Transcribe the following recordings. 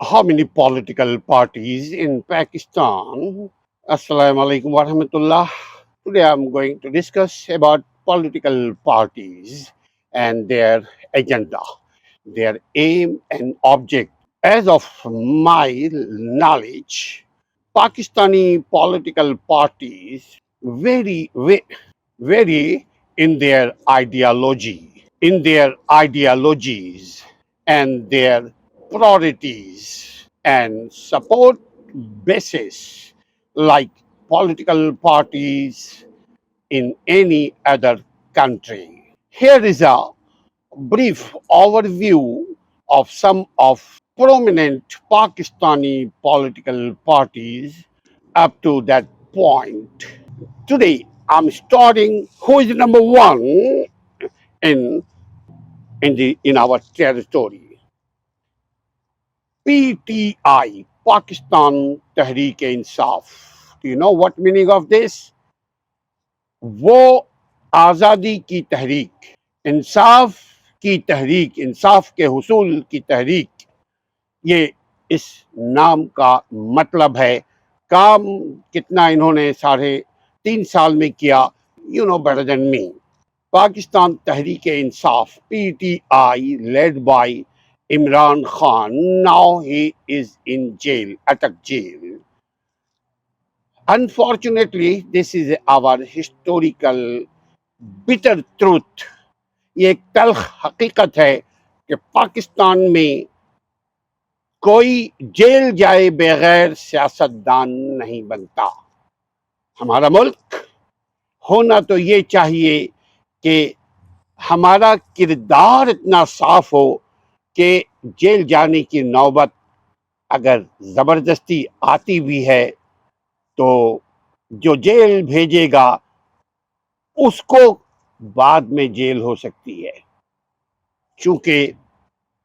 how many political parties in Pakistan? Assalamu alaikum wa rahmatullah. Today I'm going to discuss about political parties and their agenda, their aim and object. As of my knowledge, Pakistani political parties vary in their ideologies and their priorities and support bases like political parties in any other country. Here is a brief overview of some of prominent Pakistani political parties up to that point. Today, I'm starting who is number one in in our territory. PTI, Pakistan Tehreek-e-Insaf. Do you know what meaning of this? وہ آزادی کی تحریک، انصاف کی تحریک، انصاف کے حصول کی تحریک، یہ اس نام کا مطلب ہے۔ کام کتنا انہوں نے 3.5 سال میں کیا، you know better than me. Pakistan Tehreek انصاف PTI led by Imran Khan, now he is in jail, Atak jail. Unfortunately, this is our historical bitter truth. یہ ایک تلخ حقیقت ہے کہ پاکستان میں کوئی جیل جائے بغیر سیاستدان نہیں بنتا۔ ہمارا ملک ہونا تو یہ چاہیے کہ ہمارا کردار اتنا صاف ہو کہ جیل جانے کی نوبت اگر زبردستی آتی بھی ہے تو جو جیل بھیجے گا اس کو بعد میں جیل ہو سکتی ہے، چونکہ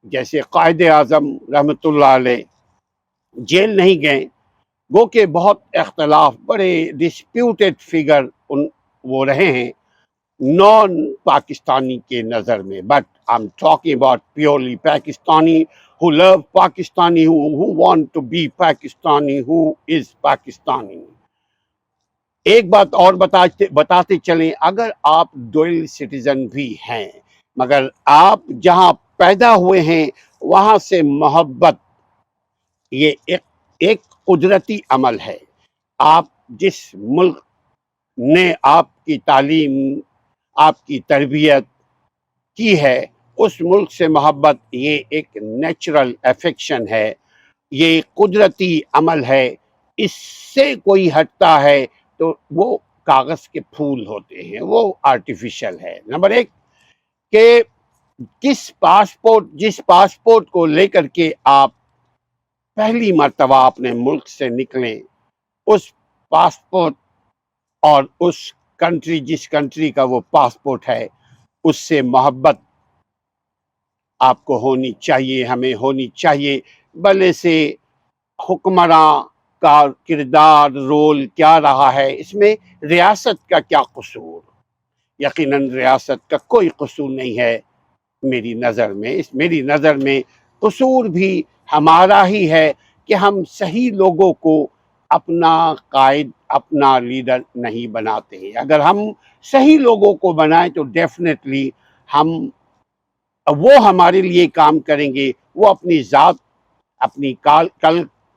جیسے قائد اعظم رحمۃ اللہ علیہ جیل نہیں گئے، گو کہ بہت اختلاف، بڑے ڈسپیوٹڈ فگر وہ رہے ہیں نان پاکستانی کے نظر میں، but I am talking about purely Pakistani who love Pakistani who want to be Pakistani who is Pakistani. ایک بات اور بتاتے چلیں، اگر آپ ڈوئل سٹیزن بھی ہیں مگر آپ جہاں پیدا ہوئے ہیں وہاں سے محبت، یہ ایک قدرتی عمل ہے۔ آپ جس ملک نے آپ کی تعلیم، آپ کی تربیت کی ہے، اس ملک سے محبت یہ ایک نیچرل افیکشن ہے، یہ قدرتی عمل ہے۔ اس سے کوئی ہٹتا ہے تو وہ کاغذ کے پھول ہوتے ہیں، وہ آرٹیفیشل ہے۔ نمبر 1 کہ جس پاسپورٹ کو لے کر کے آپ پہلی مرتبہ اپنے ملک سے نکلیں، اس پاسپورٹ اور اس کنٹری، جس کنٹری کا وہ پاسپورٹ ہے، اس سے محبت آپ کو ہونی چاہیے، ہمیں ہونی چاہیے۔ بھلے سے حکمراں کا کردار، رول کیا رہا ہے، اس میں ریاست کا کیا قصور؟ یقیناً ریاست کا کوئی قصور نہیں ہے میری نظر میں قصور بھی ہمارا ہی ہے کہ ہم صحیح لوگوں کو اپنا قائد، اپنا لیڈر نہیں بناتے ہیں۔ اگر ہم صحیح لوگوں کو بنائیں تو ڈیفینیٹلی وہ ہمارے لیے کام کریں گے، وہ اپنی ذات، اپنی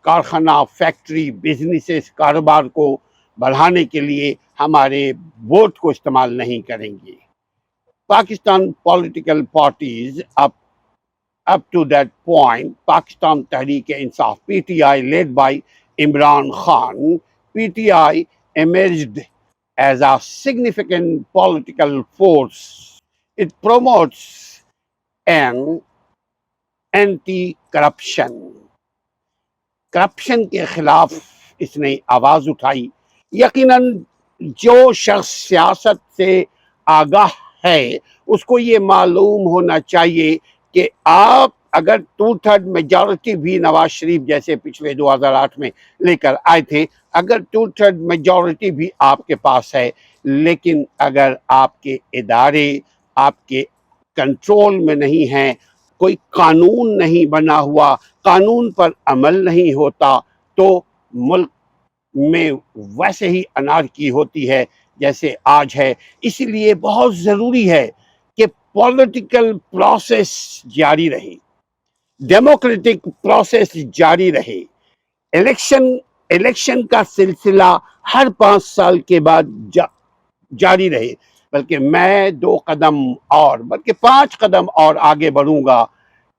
کارخانہ، فیکٹری، بزنسز، کاروبار کو بڑھانے کے لیے ہمارے ووٹ کو استعمال نہیں کریں گے۔ Pakistan political parties up to that point, Pakistan Tehreek-e-Insaf, PTI led by Imran Khan, PTI emerged as a significant political force. It promotes an anti-corruption. Corruption کے خلاف اس نے آواز اٹھائی۔ یقیناً جو شخص سیاست سے آگاہ ہے اس کو یہ معلوم ہونا چاہیے کہ آپ اگر 2/3 میجورٹی بھی نواز شریف جیسے پچھلے 2008 میں لے کر آئے تھے، اگر 2/3 میجورٹی بھی آپ کے پاس ہے، لیکن اگر آپ کے ادارے آپ کے کنٹرول میں نہیں ہیں، کوئی قانون نہیں بنا ہوا، قانون پر عمل نہیں ہوتا تو ملک میں ویسے ہی انارکی ہوتی ہے جیسے آج ہے۔ اس لیے بہت ضروری ہے کہ پولیٹیکل پروسیس جاری رہے، ڈیموکریٹک پروسیس جاری رہے، الیکشن کا سلسلہ ہر 5 سال کے بعد جاری رہے، بلکہ میں 2 قدم اور بلکہ 5 قدم اور آگے بڑھوں گا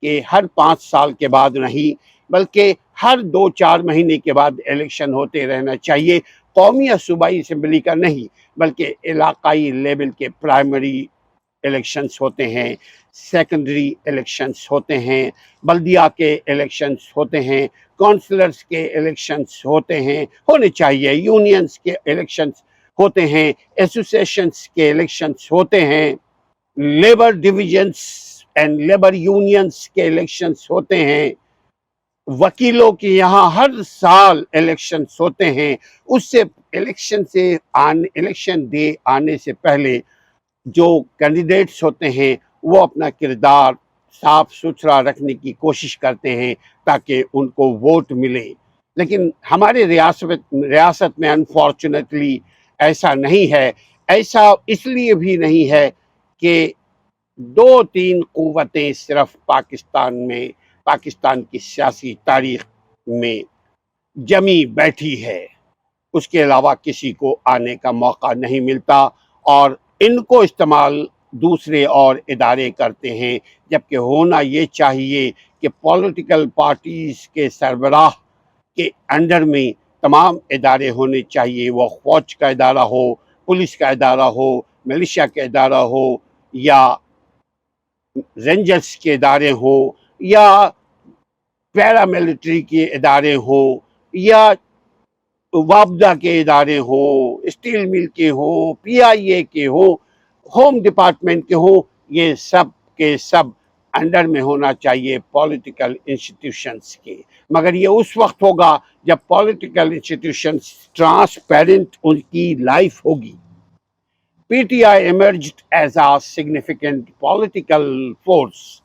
کہ ہر 5 سال کے بعد نہیں بلکہ ہر 2-4 مہینے کے بعد الیکشن ہوتے رہنا چاہیے، قومی یا صوبائی اسمبلی کا نہیں بلکہ علاقائی لیول کے پرائمری الیکشنز ہوتے ہیں، سیکنڈری الیکشنز ہوتے ہیں، بلدیہ کے الیکشنز ہوتے ہیں، کونسلرز کے الیکشنز ہوتے ہیں، ہونے چاہیے، یونینز کے الیکشنز ہوتے ہیں، ایسوسیشنز کے الیکشنز ہوتے ہیں، labour divisions and labour unions کے الیکشنز ہوتے ہیں، وکیلوں کے یہاں ہر سال الیکشنز ہوتے ہیں۔ اس سے الیکشن ڈے آنے سے پہلے جو کینڈیڈیٹس ہوتے ہیں وہ اپنا کردار صاف ستھرا رکھنے کی کوشش کرتے ہیں تاکہ ان کو ووٹ ملے، لیکن ہمارے ریاست میں انفارچونیٹلی ایسا نہیں ہے۔ ایسا اس لیے بھی نہیں ہے کہ 2-3 قوتیں صرف پاکستان کی سیاسی تاریخ میں جمی بیٹھی ہے، اس کے علاوہ کسی کو آنے کا موقع نہیں ملتا، اور ان کو استعمال دوسرے اور ادارے کرتے ہیں، جبکہ ہونا یہ چاہیے کہ پولیٹیکل پارٹیز کے سربراہ کے انڈر میں تمام ادارے ہونے چاہیے، وہ فوج کا ادارہ ہو، پولیس کا ادارہ ہو، ملیشیا کا ادارہ ہو، یا رینجرز کے ادارے ہوں، یا پیراملٹری کے ادارے ہوں، یا وابدہ کے ادارے ہوں، اسٹیل مل کے ہوں، PIA کے ہوں، ہوم ڈپارٹمنٹ کے ہوں، یہ سب کے سب انڈر میں ہونا چاہیے پولیٹیکل انسٹیٹیوشنز کے، مگر یہ اس وقت ہوگا جب پولیٹیکل انسٹیٹیوشنز ٹرانسپیرنٹ ان کی لائف ہوگی۔ PTI emerged as a significant political force.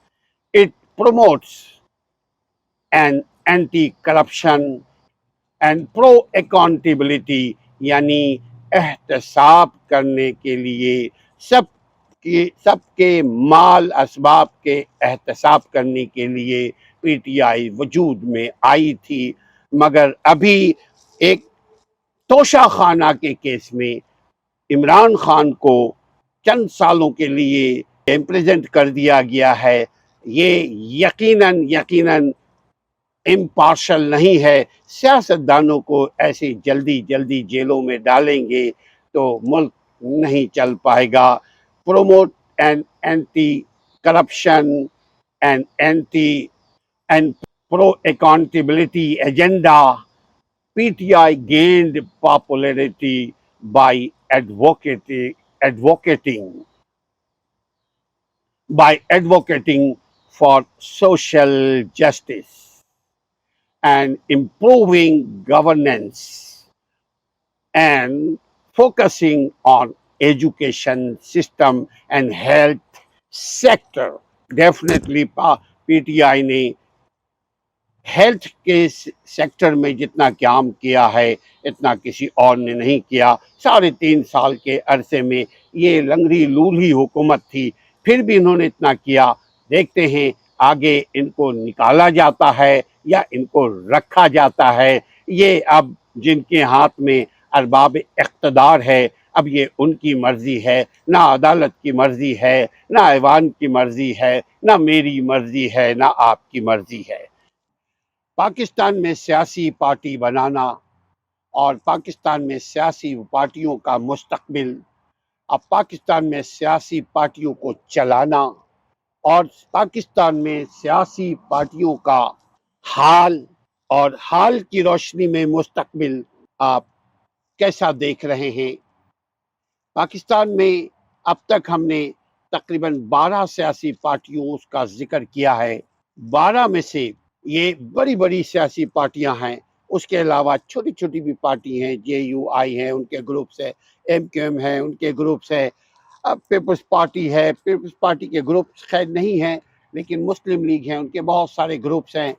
It promotes an anti-corruption and pro-accountability، یعنی احتساب کرنے کے لیے سب کے مال اسباب کے احتساب کرنے کے لیے PTI وجود میں آئی تھی، مگر ابھی ایک توشہ خانہ کے کیس میں عمران خان کو چند سالوں کے لیے امپریزنٹ کر دیا گیا ہے۔ یہ یقیناً امپارشل نہیں ہے۔ سیاستدانوں کو ایسے جلدی جیلوں میں ڈالیں گے تو ملک نہیں چل پائے گا۔ Promote an anti corruption and pro accountability agenda, PTI gained popularity by advocating for social justice and improving governance and focusing on education system and health sector۔ Definitely PTI نے ہیلتھ کے سیکٹر میں جتنا قیام کیا ہے اتنا کسی اور نے نہیں کیا۔ 3.5 سال کے عرصے میں یہ لنگڑی لولہی حکومت تھی، پھر بھی انہوں نے اتنا کیا۔ دیکھتے ہیں آگے ان کو نکالا جاتا ہے یا ان کو رکھا جاتا ہے، یہ اب جن کے ہاتھ میں ارباب اقتدار ہے اب یہ ان کی مرضی ہے، نہ عدالت کی مرضی ہے، نہ ایوان کی مرضی ہے، نہ میری مرضی ہے، نہ آپ کی مرضی ہے۔ پاکستان میں سیاسی پارٹی بنانا اور پاکستان میں سیاسی پارٹیوں کا مستقبل، اب پاکستان میں سیاسی پارٹیوں کو چلانا اور پاکستان میں سیاسی پارٹیوں کا حال اور حال کی روشنی میں مستقبل آپ کیسا دیکھ رہے ہیں؟ پاکستان میں اب تک ہم نے تقریباً 12 سیاسی پارٹیوں کا ذکر کیا ہے۔ 12 میں سے یہ بڑی سیاسی پارٹیاں ہیں، اس کے علاوہ چھوٹی چھوٹی بھی پارٹی ہیں، JUI ہیں، ان کے گروپس ہیں، MQM ہیں، ان کے گروپس ہیں، پیپلز پارٹی ہے، پیپلز پارٹی کے گروپس خیر نہیں ہیں لیکن مسلم لیگ ہیں، ان کے بہت سارے گروپس ہیں۔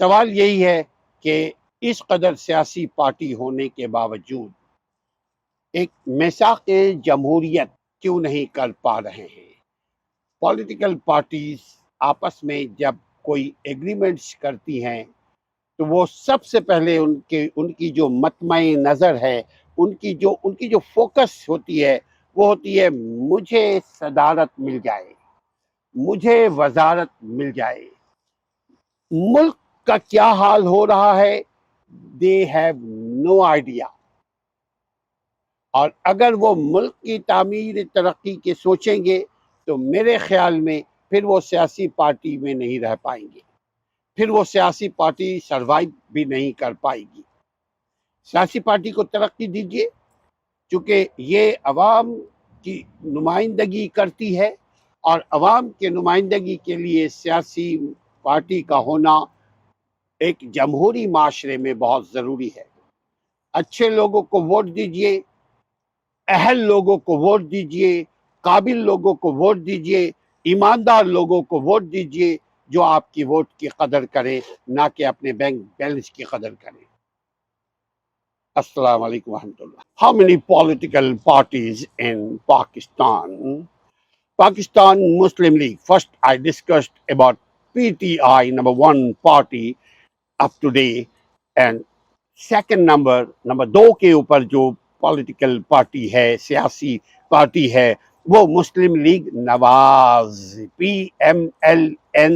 سوال یہی ہے کہ اس قدر سیاسی پارٹی ہونے کے باوجود ایک میثاق جمہوریت کیوں نہیں کر پا رہے ہیں؟ پولیٹیکل پارٹیز آپس میں جب کوئی ایگریمنٹس کرتی ہیں تو وہ سب سے پہلے ان کی جو مطمع نظر ہے، ان کی جو فوکس ہوتی ہے وہ ہوتی ہے مجھے صدارت مل جائے، مجھے وزارت مل جائے۔ ملک کا کیا حال ہو رہا ہے دے ہیو نو آئیڈیا، اور اگر وہ ملک کی تعمیر ترقی کے سوچیں گے تو میرے خیال میں پھر وہ سیاسی پارٹی میں نہیں رہ پائیں گے، پھر وہ سیاسی پارٹی سروائیو بھی نہیں کر پائے گی۔ سیاسی پارٹی کو ترقی دیجیے، چونکہ یہ عوام کی نمائندگی کرتی ہے، اور عوام کے نمائندگی کے لیے سیاسی پارٹی کا ہونا ایک جمہوری معاشرے میں بہت ضروری ہے۔ اچھے لوگوں کو ووٹ دیجیے، اہل لوگوں کو ووٹ دیجیے، قابل لوگوں کو ووٹ دیجیے، ایماندار لوگوں کو ووٹ دیجیے جو آپ کی ووٹ کی قدر کرے، نہ کہ اپنے بینک بیلنس کی قدر کرے۔ السلام علیکم ورحمۃ اللہ۔ How many political parties in Pakistan? Pakistan Muslim League. First, I discussed about PTI, number one party up to date, and second number دو کے اوپر جو پولیٹیکل پارٹی ہے، سیاسی پارٹی ہے، وہ مسلم لیگ نواز، PML-N،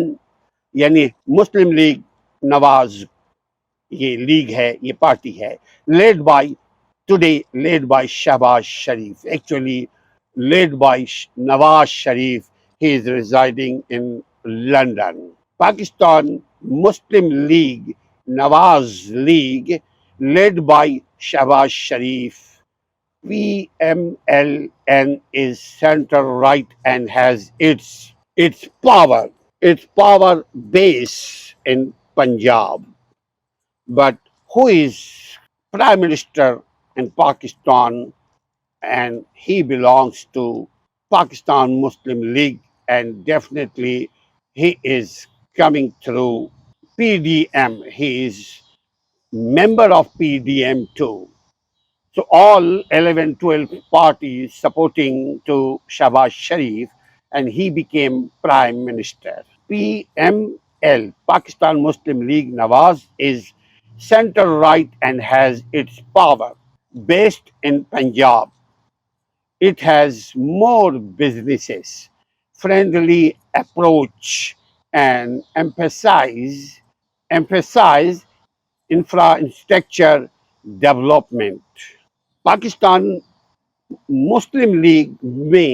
یعنی مسلم لیگ نواز، یہ لیگ ہے، یہ پارٹی ہے، led by Shehbaz Sharif, actually led by Nawaz Sharif. He is residing in London. Pakistan Muslim League Nawaz League, led by Shahbaz Sharif, PML-N, is center right and has its power base in Punjab. But who is Prime Minister in Pakistan? And he belongs to Pakistan Muslim League, and definitely he is coming through PDM. He is member of PDM too. So all 11, 12 parties supporting to Shahbaz Sharif, and he became Prime Minister. PML, Pakistan Muslim League Nawaz, is center right and has its power based in Punjab. It has more businesses, friendly approach, and emphasize infrastructure development. Pakistan Muslim league میں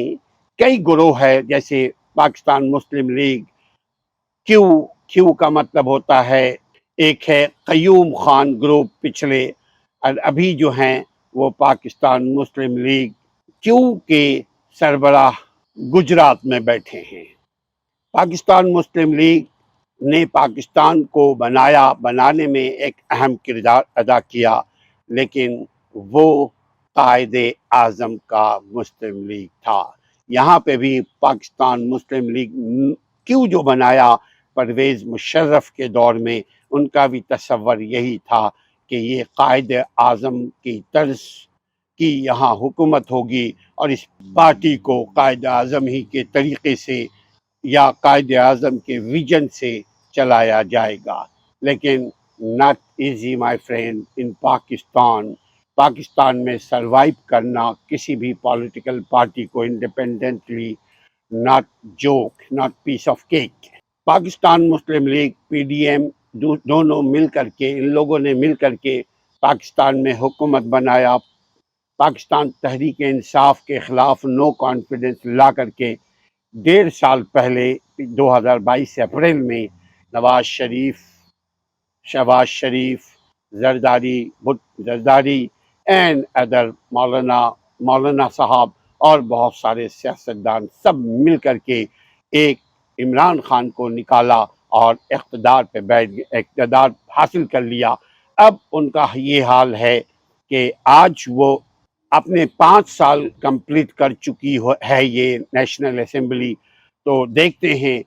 کئی گروہ ہے، جیسے پاکستان مسلم league کیو کا مطلب ہوتا ہے، ایک ہے قیوم خان گروپ پچھلے، اور ابھی جو ہیں وہ پاکستان مسلم لیگ کیو کے سربراہ گجرات میں بیٹھے ہیں۔ پاکستان مسلم لیگ نے پاکستان کو بنانے میں ایک اہم کردار ادا کیا، لیکن وہ قائد اعظم کا مسلم لیگ تھا۔ یہاں پہ بھی پاکستان مسلم لیگ کیوں جو بنایا پرویز مشرف کے دور میں، ان کا بھی تصور یہی تھا کہ یہ قائد اعظم کی طرز کی یہاں حکومت ہوگی، اور اس پارٹی کو قائد اعظم ہی کے طریقے سے یا قائد اعظم کے ویژن سے چلایا جائے گا۔ لیکن not easy my friend in Pakistan میں سروائیو کرنا کسی بھی پولیٹیکل پارٹی کو independently, not joke, not piece of cake. Pakistan Muslim league, PDM، دونوں مل کر کے، ان لوگوں نے مل کر کے پاکستان میں حکومت بنایا۔ پاکستان تحریک انصاف کے خلاف نو کانفیڈنس لا کر کے 1.5 سال پہلے 2022 اپریل میں شہباز شریف، زرداری اینڈ ادر مولانا صاحب اور بہت سارے سیاستدان سب مل کر کے ایک عمران خان کو نکالا اور اقتدار حاصل کر لیا۔ اب ان کا یہ حال ہے کہ آج وہ اپنے 5 سال کمپلیٹ کر چکی ہے یہ نیشنل اسمبلی، تو دیکھتے ہیں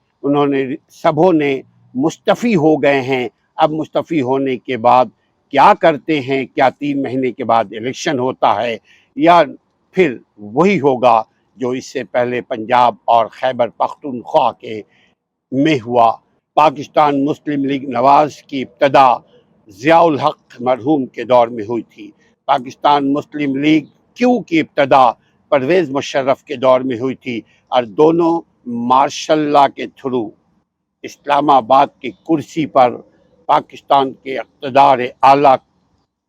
سبوں نے مستعفی ہو گئے ہیں، اب مستعفی ہونے کے بعد کیا کرتے ہیں؟ کیا 3 مہینے کے بعد الیکشن ہوتا ہے یا پھر وہی ہوگا جو اس سے پہلے پنجاب اور خیبر پختونخوا کے میں ہوا؟ پاکستان مسلم لیگ نواز کی ابتدا ضیاء الحق مرحوم کے دور میں ہوئی تھی. پاکستان مسلم لیگ کیو کی ابتدا پرویز مشرف کے دور میں ہوئی تھی، اور دونوں ماشاء اللہ کے تھرو اسلام آباد کی کرسی پر، پاکستان کے اقتدار اعلیٰ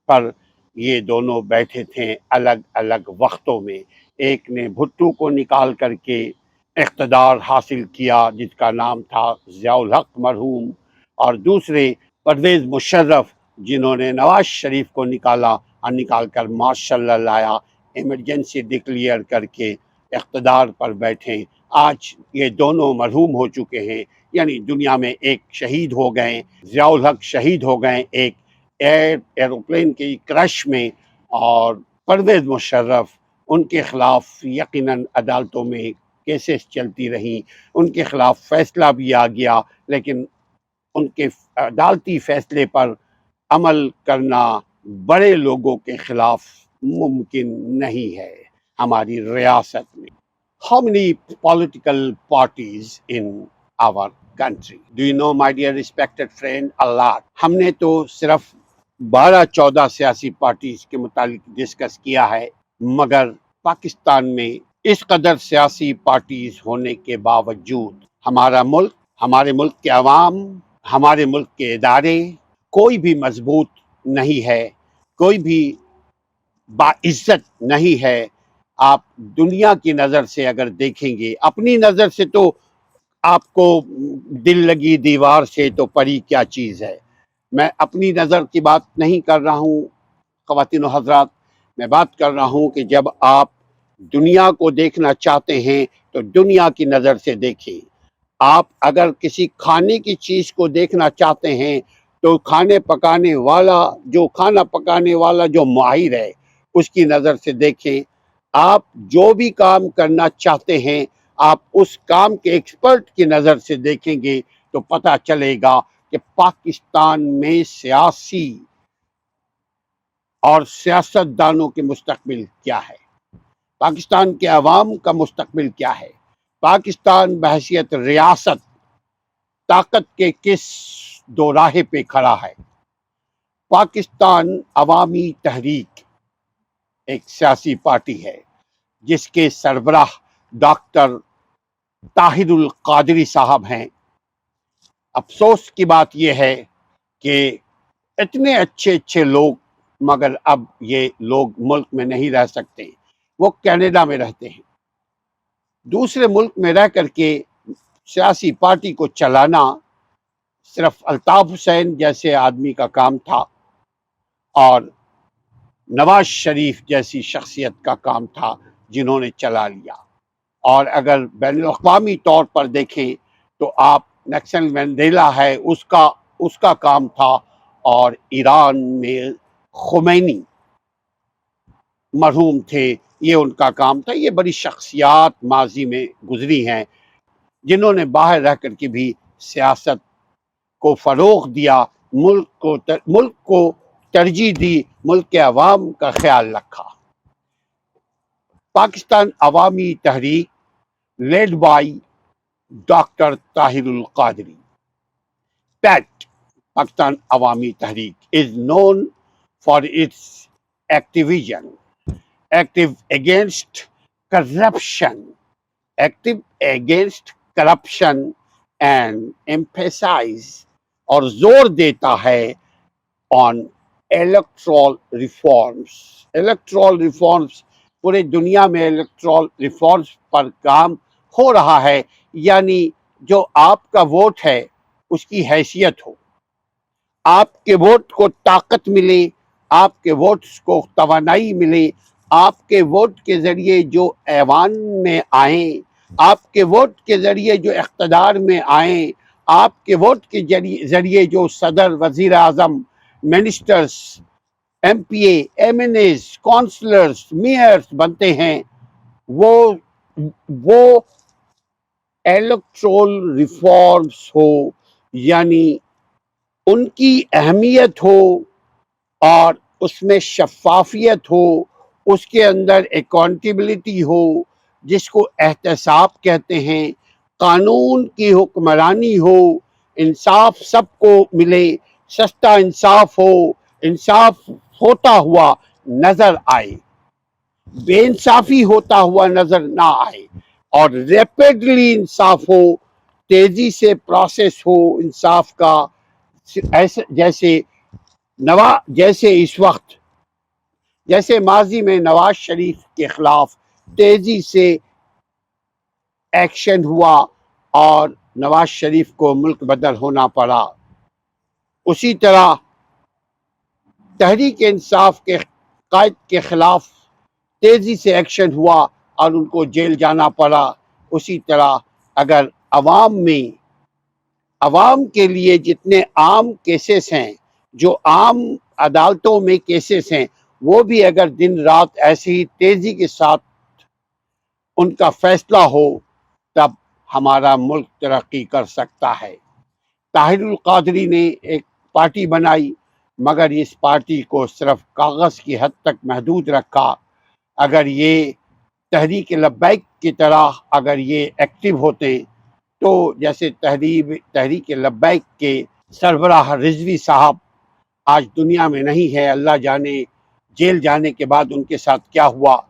پر یہ دونوں بیٹھے تھے الگ الگ وقتوں میں. ایک نے بھٹو کو نکال کر کے اقتدار حاصل کیا جس کا نام تھا ضیاء الحق مرحوم، اور دوسرے پرویز مشرف جنہوں نے نواز شریف کو نکالا اور نکال کر ماشاء اللہ لایا، ایمرجنسی ڈکلیئر کر کے اقتدار پر بیٹھے. آج یہ دونوں مرحوم ہو چکے ہیں، یعنی دنیا میں ایک شہید ہو گئے، ضیاء الحق شہید ہو گئے ایک ایروپلین کی کرش میں، اور پرویز مشرف ان کے خلاف یقیناً عدالتوں میں کیسز چلتی رہیں، ان کے خلاف فیصلہ بھی آ گیا، لیکن ان کے عدالتی فیصلے پر عمل کرنا بڑے لوگوں کے خلاف ممکن نہیں ہے ہماری ریاست میں. How many political parties in our country? Do you know, my dear respected friend? A lot. ہم نے تو صرف 12-14 سیاسی پارٹیز کے متعلق ڈسکس کیا ہے، مگر پاکستان میں اس قدر سیاسی پارٹیز ہونے کے باوجود ہمارا ملک، ہمارے ملک کے عوام، ہمارے ملک کے ادارے کوئی بھی مضبوط نہیں ہے، کوئی بھی باعزت نہیں ہے. آپ دنیا کی نظر سے اگر دیکھیں گے، اپنی نظر سے تو آپ کو دل لگی دیوار سے تو پری کیا چیز ہے. میں اپنی نظر کی بات نہیں کر رہا ہوں خواتین و حضرات، میں بات کر رہا ہوں کہ جب آپ دنیا کو دیکھنا چاہتے ہیں تو دنیا کی نظر سے دیکھیں. آپ اگر کسی کھانے کی چیز کو دیکھنا چاہتے ہیں تو کھانا پکانے والا جو ماہر ہے اس کی نظر سے دیکھیں. آپ جو بھی کام کرنا چاہتے ہیں آپ اس کام کے ایکسپرٹ کی نظر سے دیکھیں گے تو پتہ چلے گا کہ پاکستان میں سیاسی اور سیاستدانوں کے مستقبل کیا ہے، پاکستان کے عوام کا مستقبل کیا ہے، پاکستان بحیثیت ریاست طاقت کے کس دوراہے پہ کھڑا ہے. پاکستان عوامی تحریک ایک سیاسی پارٹی ہے جس کے سربراہ ڈاکٹر طاہر القادری صاحب ہیں. افسوس کی بات یہ ہے کہ اتنے اچھے لوگ، مگر اب یہ لوگ ملک میں نہیں رہ سکتے، وہ کینیڈا میں رہتے ہیں. دوسرے ملک میں رہ کر کے سیاسی پارٹی کو چلانا صرف الطاف حسین جیسے آدمی کا کام تھا اور نواز شریف جیسی شخصیت کا کام تھا جنہوں نے چلا لیا. اور اگر بین الاقوامی طور پر دیکھیں تو آپ نیلسن منڈیلا ہے، اس کا کام تھا، اور ایران میں خمینی مرحوم تھے، یہ ان کا کام تھا. یہ بڑی شخصیات ماضی میں گزری ہیں جنہوں نے باہر رہ کر کے بھی سیاست کو فروغ دیا، ملک کو ترجیح دی، ملک کے عوام کا خیال رکھا. پاکستان عوامی تحریک led by Dr. Tahir al-Qadri. PAT, Pakistan Awami Tahreek, is known for its activism, active against corruption, and emphasize اور زور دیتا ہے on electoral reforms. پورے دنیا میں الیکٹرال ریفارمز پر کام ہو رہا ہے، یعنی جو آپ کا ووٹ ہے اس کی حیثیت ہو، آپ کے ووٹ کو طاقت ملے، آپ کے ووٹس کو توانائی ملے، آپ کے ووٹ کے ذریعے جو ایوان میں آئیں، آپ کے ووٹ کے ذریعے جو اقتدار میں آئیں، آپ کے ووٹ کے ذریعے جو صدر، وزیر اعظم، ministers, M P A, M N As, councillors, mayors بنتے ہیں، وہ الیکٹرول ریفارمز ہو، یعنی ان کی اہمیت ہو اور اس میں شفافیت ہو، اس کے اندر اکاؤنٹیبلٹی ہو، جس کو احتساب کہتے ہیں، قانون کی حکمرانی ہو، انصاف سب کو ملے، سستا انصاف ہو، انصاف ہوتا ہوا نظر آئے، بے انصافی ہوتا ہوا نظر نہ آئے، اور ریپڈلی انصاف ہو، تیزی سے پروسیس ہو انصاف کا، ایسے جیسے اس وقت، جیسے ماضی میں نواز شریف کے خلاف تیزی سے ایکشن ہوا اور نواز شریف کو ملک بدر ہونا پڑا، اسی طرح تحریک انصاف کے قائد کے خلاف تیزی سے ایکشن ہوا اور ان کو جیل جانا پڑا، اسی طرح اگر عوام کے لیے جتنے عام کیسز ہیں، جو عام عدالتوں میں کیسز ہیں، وہ بھی اگر دن رات ایسی ہی تیزی کے ساتھ ان کا فیصلہ ہو، تب ہمارا ملک ترقی کر سکتا ہے۔ طاہر القادری نے ایک پارٹی بنائی، مگر اس پارٹی کو صرف کاغذ کی حد تک محدود رکھا۔ اگر یہ تحریک لبیک کی طرح اگر یہ ایکٹیو ہوتے تو جیسے تحریک لبیک کے سربراہ رضوی صاحب آج دنیا میں نہیں ہے، اللہ جانے جیل جانے کے بعد ان کے ساتھ کیا ہوا۔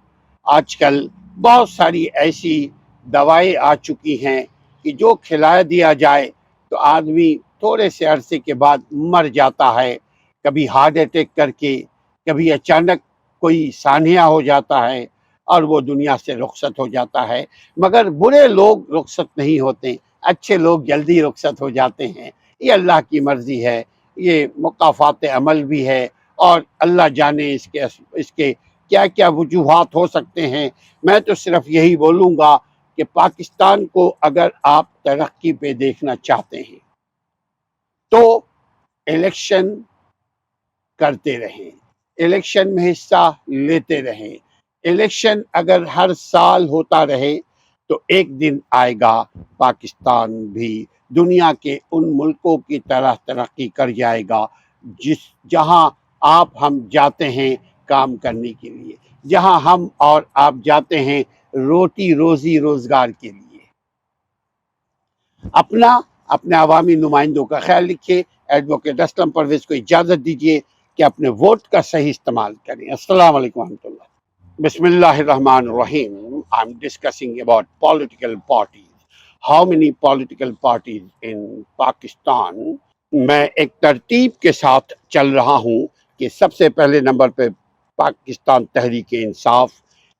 آج کل بہت ساری ایسی دوائیں آ چکی ہیں کہ جو کھلا دیا جائے تو آدمی تھوڑے سے عرصے کے بعد مر جاتا ہے، کبھی ہارٹ اٹیک کر کے، کبھی اچانک کوئی سانحہ ہو جاتا ہے اور وہ دنیا سے رخصت ہو جاتا ہے۔ مگر برے لوگ رخصت نہیں ہوتے، اچھے لوگ جلدی رخصت ہو جاتے ہیں، یہ اللہ کی مرضی ہے، یہ مقافات عمل بھی ہے، اور اللہ جانے اس کے کیا کیا وجوہات ہو سکتے ہیں۔ میں تو صرف یہی بولوں گا کہ پاکستان کو اگر آپ ترقی پہ دیکھنا چاہتے ہیں تو الیکشن کرتے رہیں، الیکشن میں حصہ لیتے رہیں۔ الیکشن اگر ہر سال ہوتا رہے تو ایک دن آئے گا پاکستان بھی دنیا کے ان ملکوں کی طرح ترقی کر جائے گا جہاں ہم جاتے ہیں کام کرنے کے لیے، جہاں ہم اور آپ جاتے ہیں روٹی روزی روزگار کے لیے۔ اپنے عوامی نمائندوں کا خیال رکھیے۔ ایڈوکیٹ اسلم پرویز کو اجازت دیجیے کہ اپنے ووٹ کا صحیح استعمال کریں۔ السلام علیکم ورحمۃ اللہ۔ بسم اللہ الرحمن الرحیم۔ I'm discussing about political parties. How many political parties in Pakistan؟ میں ایک ترتیب کے ساتھ چل رہا ہوں کہ سب سے پہلے نمبر پہ پاکستان تحریک انصاف،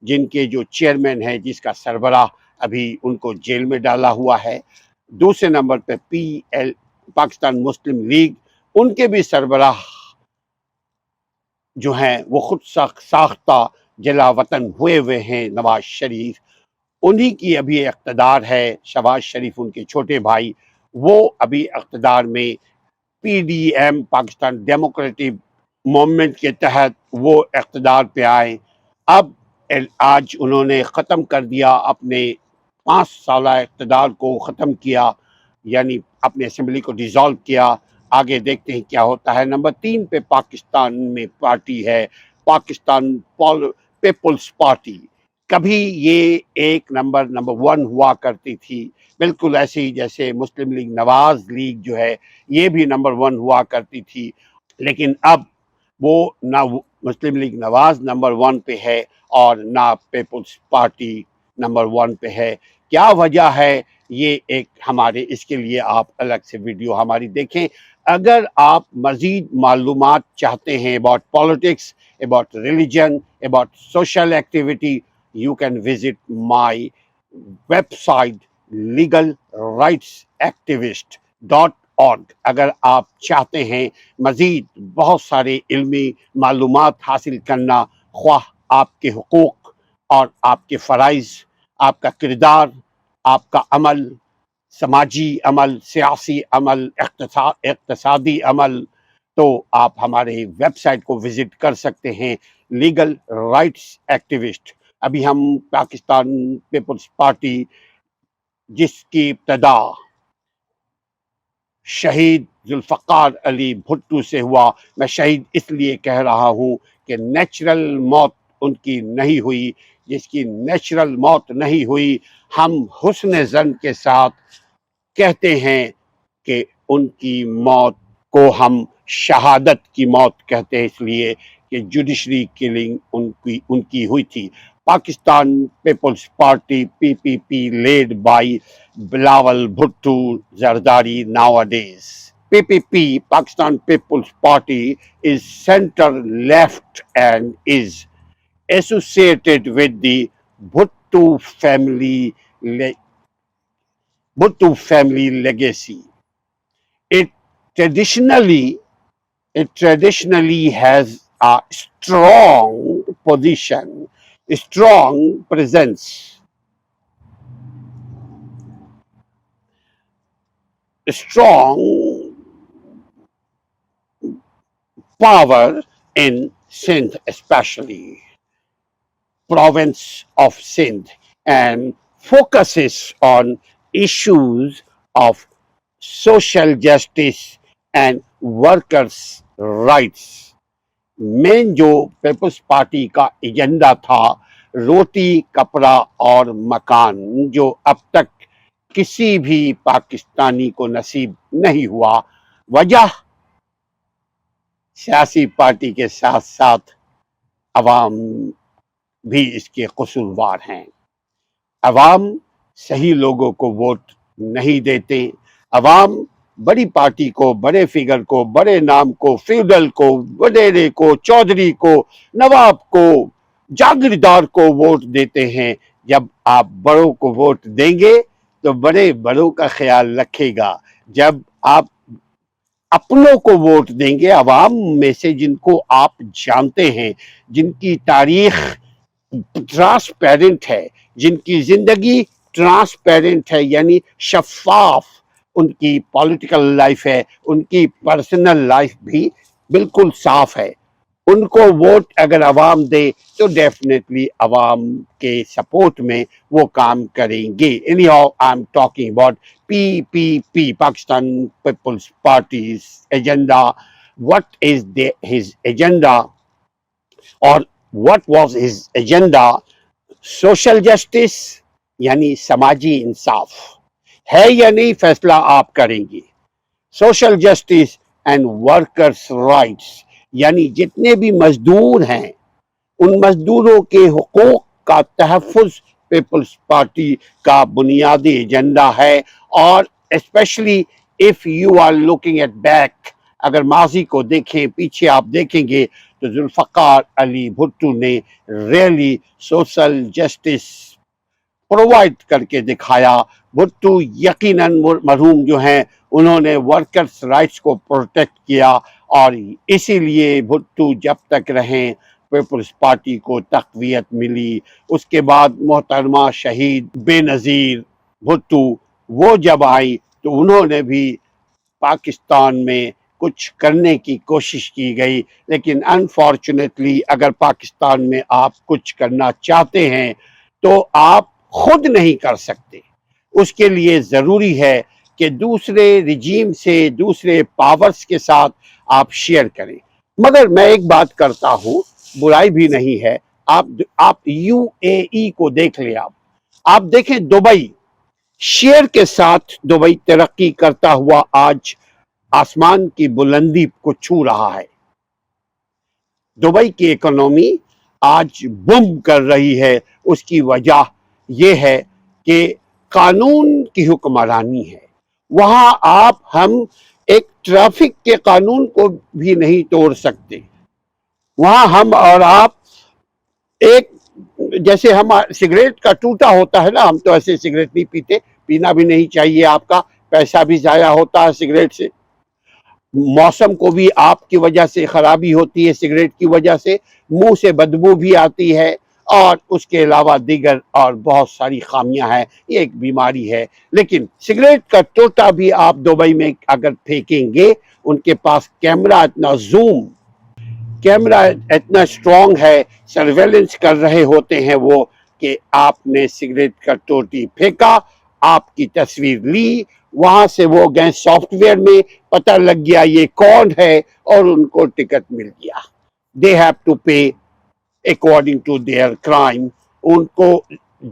جن کے جو چیئرمین ہیں، جس کا سربراہ ابھی ان کو جیل میں ڈالا ہوا ہے۔ دوسرے نمبر پہ پاکستان مسلم لیگ، ان کے بھی سربراہ جو ہیں وہ خود ساختہ جلا وطن ہوئے ہیں، نواز شریف، انہی کی ابھی اقتدار ہے۔ شہباز شریف ان کے چھوٹے بھائی، وہ ابھی اقتدار میں PDM پاکستان ڈیموکریٹک موومنٹ کے تحت وہ اقتدار پہ آئے۔ اب آج انہوں نے ختم کر دیا اپنے 5 سالہ اقتدار کو، ختم کیا، یعنی اپنے اسمبلی کو ڈیزالو کیا۔ آگے دیکھتے ہیں کیا ہوتا ہے۔ نمبر 3 پہ پاکستان میں پارٹی ہے پاکستان پیپلز پارٹی۔ کبھی یہ ایک نمبر 1 ہوا کرتی تھی، بالکل ایسے ہی جیسے مسلم لیگ نواز لیگ جو ہے یہ بھی نمبر 1 ہوا کرتی تھی، لیکن اب وہ نہ مسلم لیگ نواز نمبر 1 پہ ہے اور نہ پیپلز پارٹی نمبر 1 پہ ہے۔ کیا وجہ ہے؟ یہ ایک ہمارے اس کے لیے آپ الگ سے ویڈیو ہماری دیکھیں۔ اگر آپ مزید معلومات چاہتے ہیں about politics, about religion, about social activity, you can visit my website legalrightsactivist.org۔ اگر آپ چاہتے ہیں مزید بہت سارے علمی معلومات حاصل کرنا، خواہ آپ کے حقوق اور آپ کے فرائض، آپ کا کردار، آپ کا عمل، سماجی عمل، سیاسی عمل، اقتصادی عمل، تو آپ ہمارے ویب سائٹ کو وزٹ کر سکتے ہیں، لیگل رائٹس ایکٹیوسٹ۔ ابھی ہم پاکستان پیپلز پارٹی، جس کی ابتدا شہید ذوالفقار علی بھٹو سے ہوا. میں شہید اس لیے کہہ رہا ہوں کہ نیچرل موت ان کی نہیں ہوئی. جس کی نیچرل موت نہیں ہوئی ہم حسن ظن کے ساتھ کہتے ہیں کہ ان کی موت کو ہم شہادت کی موت کہتے ہیں، اس لیے کہ جوڈیشری کلنگ ان کی ہوئی تھی. Pakistan Peoples Party PPP led by Bilawal Bhutto Zardari nowadays. PPP, Pakistan People's Party, is center left and is associated with the Bhutto family legacy. It traditionally has a strong position, a strong presence, a strong power in Sindh, especially province of Sindh, and focuses on issues of social justice and workers' rights. مین جو Peoples party کا agenda تھا روٹی کپڑا اور مکان، جو اب تک کسی بھی پاکستانی کو نصیب نہیں ہوا. وجہ سیاسی پارٹی کے ساتھ ساتھ عوام بھی اس کے قصوروار ہیں. عوام صحیح لوگوں کو ووٹ نہیں دیتے. عوام بڑی پارٹی کو، بڑے فگر کو، بڑے نام کو، فیوڈل کو، وڈیرے کو، چودھری کو، نواب کو، جاگیردار کو ووٹ دیتے ہیں. جب آپ بڑوں کو ووٹ دیں گے تو بڑے بڑوں کا خیال رکھے گا. جب آپ اپنوں کو ووٹ دیں گے، عوام میں سے جن کو آپ جانتے ہیں، جن کی تاریخ ٹرانسپیرنٹ ہے، جن کی زندگی ٹرانسپیرنٹ ہے، یعنی شفاف ان کی پولیٹیکل لائف ہے، ان کی پرسنل لائف بھی بالکل صاف ہے، ان کو ووٹ اگر عوام دے تو ڈیفینیٹلی عوام کے سپورٹ میں وہ کام کریں گے. Anyhow, I'm talking about PPP, Pakistan People's Party's agenda. What is his agenda, or what was his agenda? Social justice یعنی سماجی انصاف ہے یا نہیں، فیصلہ آپ کریں گے. Social justice and workers rights یعنی جتنے بھی مزدور ہیں ان مزدوروں کے حقوق کا تحفظ پیپلز پارٹی کا بنیادی ایجنڈا ہے. اور especially if you are looking at back, اگر ماضی کو دیکھیں، پیچھے آپ دیکھیں گے تو ذوالفقار علی بھٹو نے ریئلی سوشل جسٹس پرووائڈ کر کے دکھایا. بھٹو یقیناً مرحوم جو ہیں انہوں نے ورکرز رائٹس کو پروٹیکٹ کیا، اور اسی لیے بھٹو جب تک رہیں پیپلز پارٹی کو تقویت ملی. اس کے بعد محترمہ شہید بے نظیر بھٹو وہ جب آئی تو انہوں نے بھی پاکستان میں کچھ کرنے کی کوشش کی گئی، لیکن انفارچونیٹلی اگر پاکستان میں آپ کچھ کرنا چاہتے ہیں تو آپ خود نہیں کر سکتے. اس کے لیے ضروری ہے کہ دوسرے رجیم سے، دوسرے پاورز کے ساتھ آپ شیئر کریں. مگر میں ایک بات کرتا ہوں، برائی بھی نہیں ہے، آپ UAE کو دیکھ لیں. آپ دیکھیں دبئی، شیئر کے ساتھ دبئی ترقی کرتا ہوا آج آسمان کی بلندی کو چھو رہا ہے. دبئی کی اکنومی آج بوم کر رہی ہے. اس کی وجہ یہ ہے کہ قانون کی حکمرانی ہے. وہاں ہم ایک ٹریفک کے قانون کو بھی نہیں توڑ سکتے. وہاں ہم اور آپ ایک جیسے ہم سگریٹ کا ٹوٹا ہوتا ہے نا، ہم تو ایسے سگریٹ نہیں پیتے، پینا بھی نہیں چاہیے، آپ کا پیسہ بھی ضائع ہوتا ہے سگریٹ سے، موسم کو بھی آپ کی وجہ سے خرابی ہوتی ہے، سگریٹ کی وجہ سے منہ سے بدبو بھی آتی ہے، اور اس کے علاوہ دیگر اور بہت ساری خامیاں ہیں. یہ ایک بیماری ہے. لیکن سگریٹ کا ٹوٹا بھی آپ دبئی میں اگر پھینکیں گے، ان کے پاس کیمرہ اتنا اسٹرانگ ہے، سرویلنس کر رہے ہوتے ہیں وہ، کہ آپ نے سگریٹ کا ٹوٹی پھینکا، آپ کی تصویر لی وہاں سے وہ گئے سافٹ ویئر میں، پتہ لگ گیا یہ کون ہے اور ان کو ٹکٹ مل گیا. They have to pay according to their crime. ان کو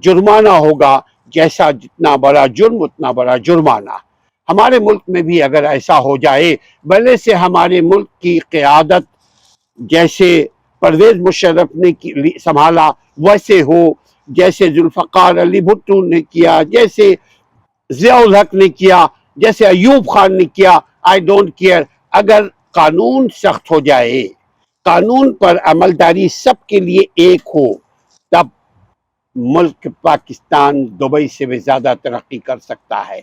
جرمانہ ہوگا، جیسا جتنا بڑا جرم اتنا بڑا جرمانہ. ہمارے ملک میں بھی اگر ایسا ہو جائے، بھلے سے ہمارے ملک کی قیادت جیسے پرویز مشرف نے سنبھالا ویسے ہو، جیسے ذوالفقار علی بھٹو نے کیا، جیسے ضیاء الحق نے کیا، جیسے ایوب خان نے کیا، آئی ڈونٹ کیئر. اگر قانون سخت ہو جائے، قانون پر عملداری سب کے لیے ایک ہو، تب ملک پاکستان دبئی سے بھی زیادہ ترقی کر سکتا ہے.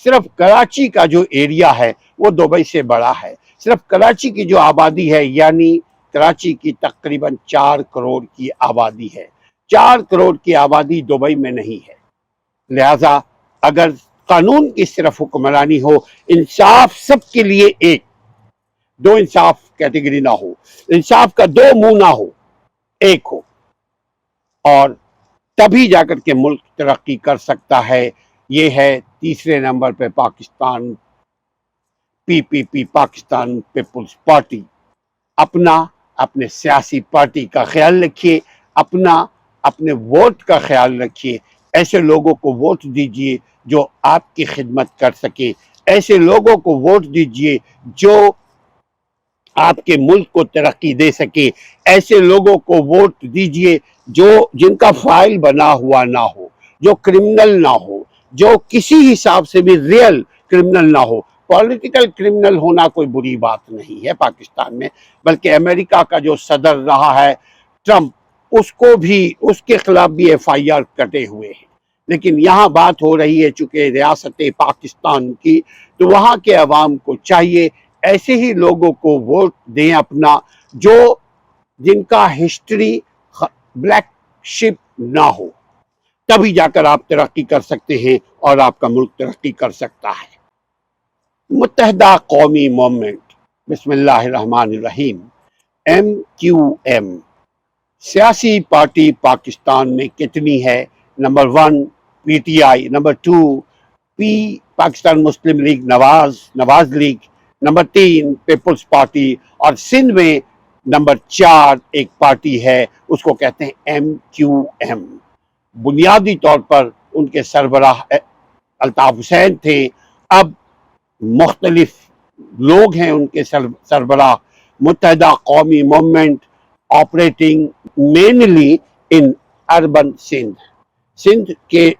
صرف کراچی کا جو ایریا ہے وہ دبئی سے بڑا ہے. صرف کراچی کی جو آبادی ہے، یعنی کراچی کی تقریباً 4 کروڑ کی آبادی ہے. 4 کروڑ کی آبادی دبئی میں نہیں ہے. لہذا اگر قانون کی صرف حکمرانی ہو، انصاف سب کے لیے ایک، دو انصاف کیٹیگری نہ ہو، انصاف کا 2 منہ نہ ہو، ایک ہو، اور تبھی جا کر کے ملک ترقی کر سکتا ہے. یہ ہے تیسرے نمبر پہ Pakistan PPP، Pakistan Peoples Party. اپنے سیاسی پارٹی کا خیال رکھیے، اپنے ووٹ کا خیال رکھیے. ایسے لوگوں کو ووٹ دیجئے جو آپ کی خدمت کر سکے. ایسے لوگوں کو ووٹ دیجئے جو آپ کے ملک کو ترقی دے سکے. ایسے لوگوں کو ووٹ دیجئے جن کا فائل بنا ہوا نہ ہو، جو کرمنل نہ ہو، جو کسی حساب سے بھی ریئل کرمنل نہ ہو. پولیٹیکل کرمنل ہونا کوئی بری بات نہیں ہے پاکستان میں، بلکہ امریکہ کا جو صدر رہا ہے ٹرمپ، اس کے خلاف بھی FIR کٹے ہوئے ہیں. لیکن یہاں بات ہو رہی ہے چونکہ ریاست پاکستان کی، تو وہاں کے عوام کو چاہیے ایسے ہی لوگوں کو ووٹ دیں اپنا، جن کا ہسٹری بلیک شپ نہ ہو. تبھی جا کر آپ ترقی کر سکتے ہیں اور آپ کا ملک ترقی کر سکتا ہے. متحدہ قومی موومنٹ، بسم اللہ الرحمن الرحیم. MQM سیاسی پارٹی پاکستان میں کتنی ہے؟ نمبر 1 PTI، نمبر 2 پاکستان مسلم لیگ نواز لیگ، نمبر 3 پیپلز پارٹی، اور سندھ میں نمبر 4 ایک پارٹی ہے، اس کو کہتے ہیں MQM. بنیادی طور پر ان کے سربراہ الطاف حسین تھے. اب مختلف لوگ ہیں ان کے سربراہ. متحدہ قومی movement operating mainly in urban Sindh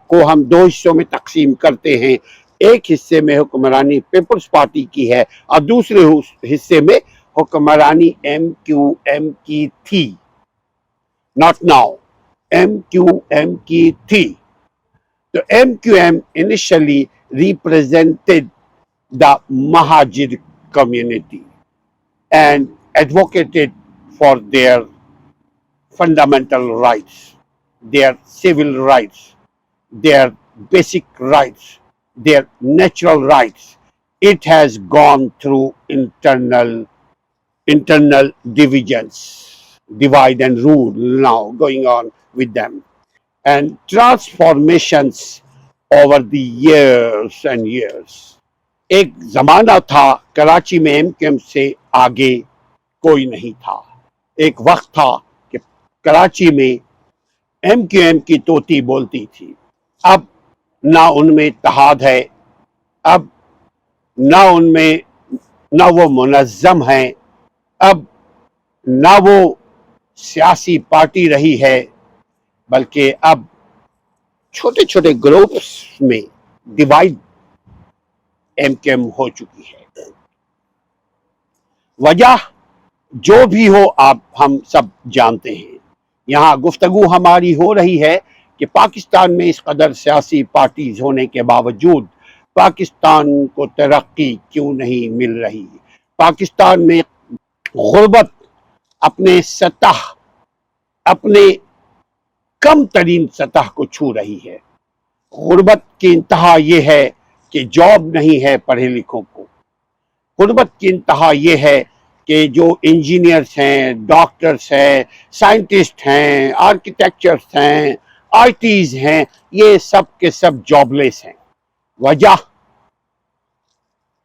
کو ہم 2 حصوں میں تقسیم کرتے ہیں. ایک حصے میں حکمرانی پیپلز پارٹی کی ہے اور دوسرے حصے میں حکمرانی MQM کی تھی. not now، MQM کی تھی. تو MQM initially represented the Mahajir community and advocated for their fundamental rights, their civil rights, their basic rights, their natural rights. It has gone through internal divisions, divide and rule now going on with them, and transformations over the years and years. ایک زمانہ تھا کراچی میں MQM سے آگے کوئی نہیں تھا. ایک وقت تھا کہ کراچی میں MQM کی طوطی بولتی تھی. اب نہ ان میں اتحاد ہے، اب نہ وہ منظم ہیں، اب نہ وہ سیاسی پارٹی رہی ہے، بلکہ اب چھوٹے چھوٹے گروپس میں ڈیوائڈ MQM ہو چکی ہے. وجہ جو بھی ہو ہم سب جانتے ہیں. یہاں گفتگو ہماری ہو رہی ہے کہ پاکستان میں اس قدر سیاسی پارٹیز ہونے کے باوجود پاکستان کو ترقی کیوں نہیں مل رہی. پاکستان میں غربت اپنے کم ترین سطح کو چھو رہی ہے. غربت کی انتہا یہ ہے کہ جاب نہیں ہے پڑھے لکھوں کو. غربت کی انتہا یہ ہے کہ جو انجینئرز ہیں، ڈاکٹرز ہیں، سائنٹسٹ ہیں، آرکیٹیکچرز ہیں، ITs ہیں، یہ سب کے سب جاب لیس ہیں. وجہ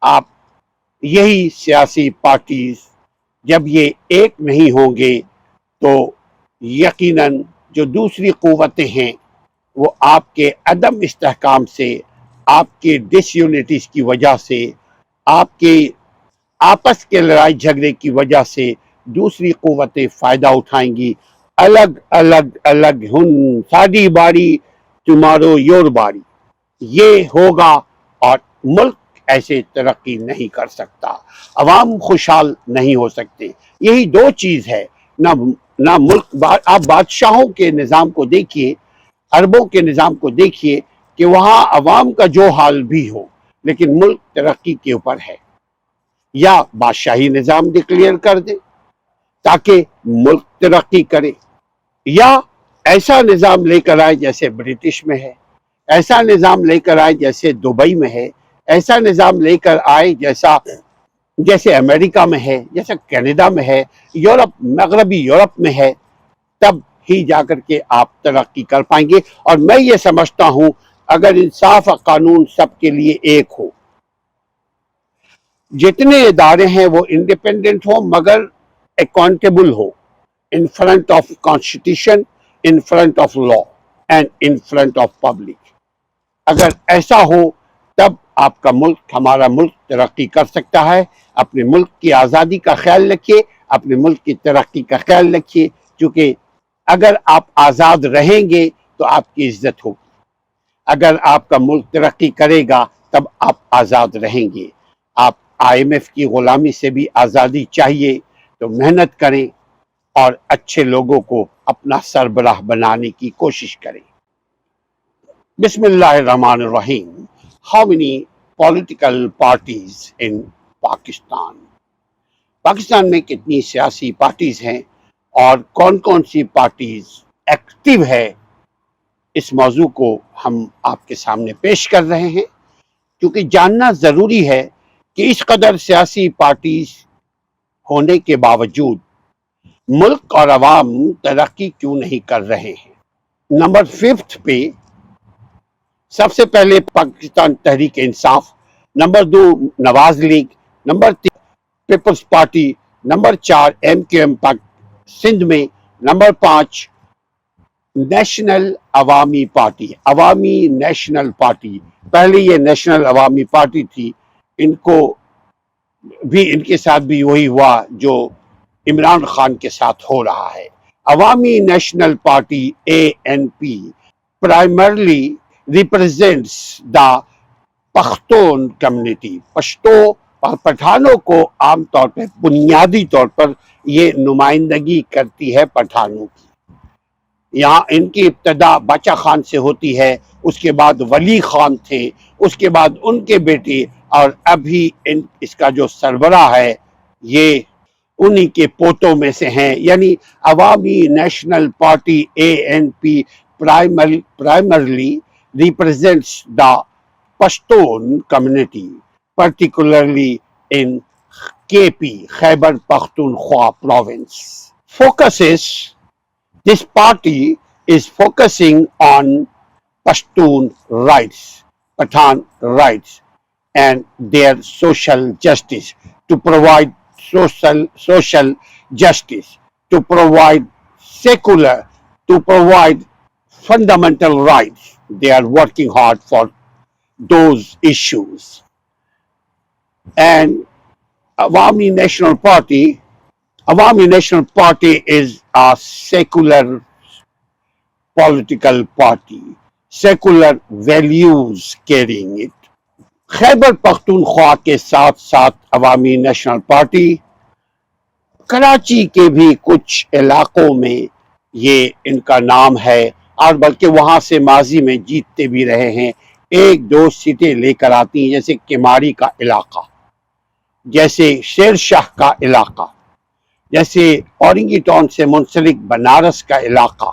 آپ یہی سیاسی پارٹیز جب یہ ایک نہیں ہوں گے تو یقیناً جو دوسری قوتیں ہیں وہ آپ کے عدم استحکام سے، آپ کے ڈس یونٹیز کی وجہ سے، آپ کے آپس کے لڑائی جھگڑے کی وجہ سے دوسری قوتیں فائدہ اٹھائیں گی. الگ الگ الگ ہن ساڈی باری تمہارو یور باری، یہ ہوگا اور ملک ایسے ترقی نہیں کر سکتا، عوام خوشحال نہیں ہو سکتے. یہی دو چیز ہے. نہ ملک، آپ بادشاہوں کے نظام کو دیکھیے، عربوں کے نظام کو دیکھیے کہ وہاں عوام کا جو حال بھی ہو لیکن ملک ترقی کے اوپر ہے. یا بادشاہی نظام ڈکلیئر کر دے تاکہ ملک ترقی کرے، یا ایسا نظام لے کر آئے جیسے برٹش میں ہے، ایسا نظام لے کر آئے جیسے دبئی میں ہے، ایسا نظام لے کر آئے جیسے امریکہ میں ہے، جیسے کینیڈا میں ہے، یورپ، مغربی یورپ میں ہے. تب ہی جا کر کے آپ ترقی کر پائیں گے. اور میں یہ سمجھتا ہوں اگر انصاف اور قانون سب کے لیے ایک ہو، جتنے ادارے ہیں وہ انڈیپینڈنٹ ہو مگر accountable who, in front of constitution, in front of law and in front of public. اگر ایسا ہو تب آپ کا ملک، ہمارا ملک ترقی کر سکتا ہے. اپنے ملک کی آزادی کا خیال رکھیے، اپنے ملک کی ترقی کا خیال رکھیے، کیونکہ اگر آپ آزاد رہیں گے تو آپ کی عزت ہوگی. اگر آپ کا ملک ترقی کرے گا تب آپ آزاد رہیں گے. آپ IMF کی غلامی سے بھی آزادی چاہیے تو محنت کریں اور اچھے لوگوں کو اپنا سربراہ بنانے کی کوشش کریں. بسم اللہ الرحمن الرحیم. How many political parties in Pakistan? Pakistan میں کتنی سیاسی پارٹیز ہیں اور کون کون سی پارٹیز ایکٹیو ہے، اس موضوع کو ہم آپ کے سامنے پیش کر رہے ہیں، کیونکہ جاننا ضروری ہے کہ اس قدر سیاسی پارٹیز ہونے کے باوجود ملک اور عوام ترقی کیوں نہیں کر رہے ہیں. نمبر 5 پہ سب سے پہلے Pakistan Tehreek Insaf, number 2 Nawaz league, number 3 peoples party, number 4 MQM Sindh میں، number 5 national Awami party, Awami national party. پہلے یہ نیشنل عوامی پارٹی تھی، ان کے ساتھ بھی وہی ہوا جو عمران خان کے ساتھ ہو رہا ہے. عوامی national party ANP primarily represents the Pakhtun community. Pashto اور پٹھانوں کو عام طور پر، بنیادی طور پر یہ نمائندگی کرتی ہے پٹھانوں کی. یہاں ان کی ابتدا باچا خان سے ہوتی ہے، اس کے بعد ولی خان تھے، اس کے بعد ان کے بیٹے، اور ابھی اس کا جو سربراہ ہے یہ انہی کے پوتوں میں سے ہیں. یعنی عوامی national party ANP primarily represents the Pashtun community, particularly in KP, Khyber Pakhtunkhwa province. This party is focusing on Pashtun rights, Pathan rights, and their social justice, to provide social justice, to provide secular, to provide fundamental rights. They are working hard for those issues. And Awami National Party is a secular political party, secular values carrying it. Khyber Pakhtunkhwa کے ساتھ ساتھ عوامی national party Karachi کے بھی کچھ علاقوں میں یہ ان کا نام ہے، اور بلکہ وہاں سے ماضی میں جیتتے بھی رہے ہیں. 1-2 سیٹیں لے کر آتی ہیں، جیسے کیماری کا علاقہ، جیسے شیر شاہ کا علاقہ، جیسے اورنگی ٹاؤن سے منسلک بنارس کا علاقہ،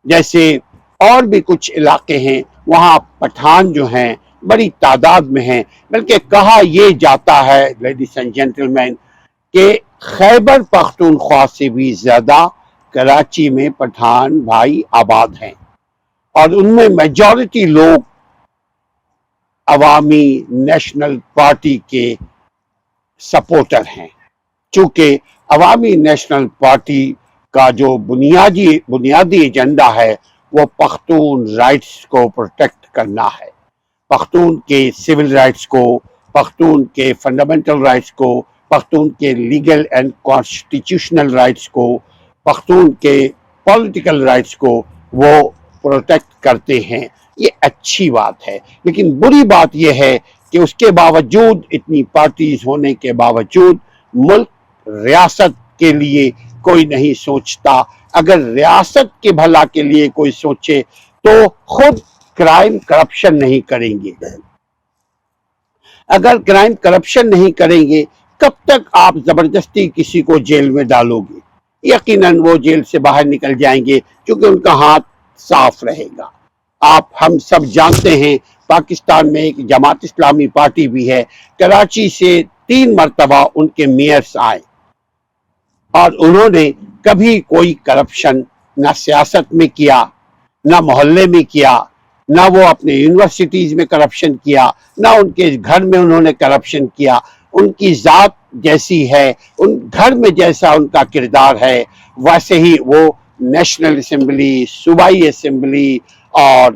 جیسے اور بھی کچھ علاقے ہیں وہاں پٹھان جو ہیں بڑی تعداد میں ہیں. بلکہ کہا یہ جاتا ہے لیڈیز اینڈ جینٹلمین کہ خیبر پختونخوا سے بھی زیادہ کراچی میں پٹھان بھائی آباد ہیں، اور ان میں میجورٹی لوگ عوامی نیشنل پارٹی کے سپورٹر ہیں، چونکہ عوامی نیشنل پارٹی کا جو بنیادی ایجنڈا ہے وہ پختون رائٹس کو پروٹیکٹ کرنا ہے، پختون کے سول رائٹس کو، پختون کے فنڈامنٹل رائٹس کو، پختون کے لیگل اینڈ کانسٹیٹیوشنل رائٹس کو، پختون کے پولیٹیکل رائٹس کو وہ پروٹیکٹ کرتے ہیں۔ یہ اچھی بات ہے، لیکن بری بات یہ ہے کہ اس کے باوجود، اتنی پارٹیز ہونے کے باوجود، ملک ریاست کے لیے کوئی نہیں سوچتا۔ اگر ریاست کے بھلا کے لیے کوئی سوچے تو خود کرائم کرپشن نہیں کریں گے۔ اگر کرائم کرپشن نہیں کریں گے، کب تک آپ زبردستی کسی کو جیل میں ڈالو گے؟ یقیناً وہ جیل سے باہر نکل جائیں گے کیونکہ ان کا ہاتھ صاف رہے گا۔ ہم سب جانتے ہیں پاکستان میں ایک جماعت اسلامی پارٹی بھی ہے، کراچی سے 3 مرتبہ ان کے میئرز آئے اور انہوں نے کبھی کوئی کرپشن نہ سیاست میں کیا، نہ محلے میں کیا، نہ وہ اپنے یونیورسٹیز میں کرپشن کیا، نہ ان کے گھر میں انہوں نے کرپشن کیا۔ ان کی ذات جیسی ہے، ان گھر میں جیسا ان کا کردار ہے، ویسے ہی وہ نیشنل اسمبلی، صوبائی اسمبلی اور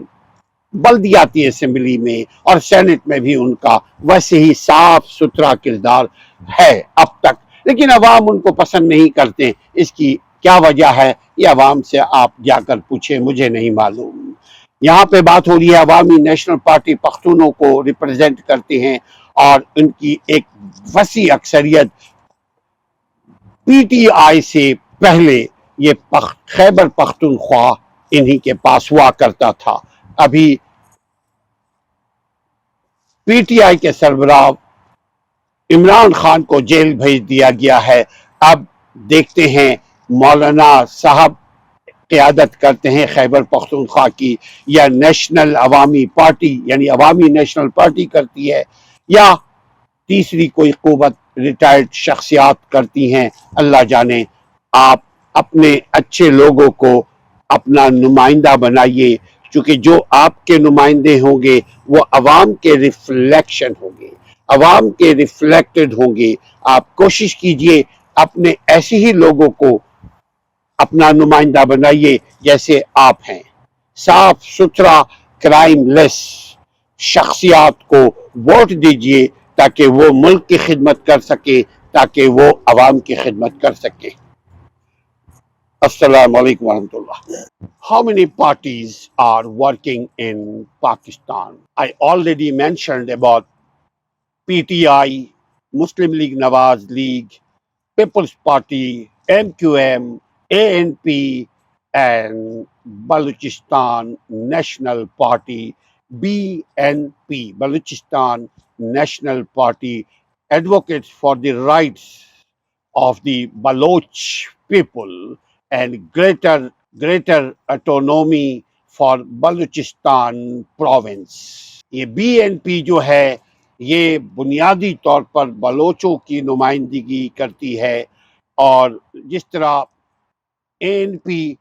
بلدیاتی اسمبلی میں اور سینٹ میں بھی ان کا ویسے ہی صاف ستھرا کردار ہے اب تک، لیکن عوام ان کو پسند نہیں کرتے۔ اس کی کیا وجہ ہے یہ عوام سے آپ جا کر پوچھیں، مجھے نہیں معلوم۔ یہاں پہ بات ہو رہی ہے عوامی نیشنل پارٹی پختونوں کو ریپرزینٹ کرتے ہیں اور ان کی ایک وسیع اکثریت پی ٹی آئی سے پہلے یہ خیبر پختونخوا انہی کے پاس ہوا کرتا تھا۔ ابھی پی ٹی آئی کے سربراہ عمران خان کو جیل بھیج دیا گیا ہے۔ اب دیکھتے ہیں مولانا صاحب قیادت کرتے ہیں خیبر پختونخوا کی، یا نیشنل عوامی پارٹی یعنی عوامی نیشنل پارٹی کرتی ہے، یا تیسری کوئی قوت ریٹائرڈ شخصیات کرتی ہیں، اللہ جانے۔ آپ اپنے اچھے لوگوں کو اپنا نمائندہ بنائیے، چونکہ جو آپ کے نمائندے ہوں گے وہ عوام کے ریفلیکشن ہوں گے، عوام کے ریفلیکٹڈ ہوں گے۔ آپ کوشش کیجئے اپنے ایسے ہی لوگوں کو اپنا نمائندہ بنائیے جیسے آپ ہیں، صاف ستھرا کرائم لیس شخصیات کو ووٹ دیجئے تاکہ وہ ملک کی خدمت کر سکے، تاکہ وہ عوام کی خدمت کر سکے۔ السلام علیکم ورحمۃ اللہ۔ How many parties are working in Pakistan? I already mentioned about PTI, Muslim League-Nawaz League, People's Party, MQM, ANP, and Balochistan National Party, BNP, Balochistan National Party, advocates for the rights of the Baloch people and greater autonomy for Balochistan province. یہ be N P جو ہے یہ بنیادی طور پر بلوچوں کی نمائندگی کرتی ہے، اور جس طرح اے این پی